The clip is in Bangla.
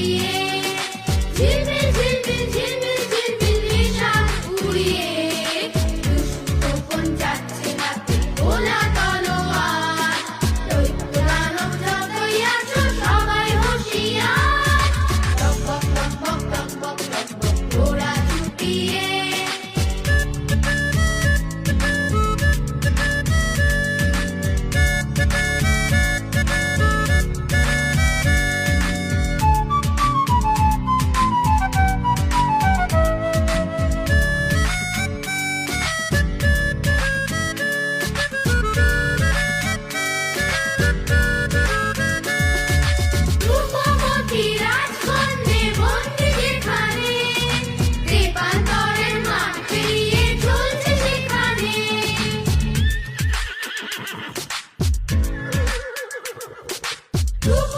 ছুটিয়ে ঝিলমিল ঝিলমিল ঝিলমিল ঝিলমিল নিশান উড়িয়ে দুষ্ট কোন যাচ্ছে হাতে গোলা তলোয়ার দৈত্য দানব যতই আছো সবাই হুঁশিয়ার টকবক টকবক টকবক টকবক ঘোড়া ছুটিয়ে রূপবতী রাজকন্যে বন্দি যেখানে দেবান্তরের মাঠ পেরিয়ে চলছে সেখানে রূপ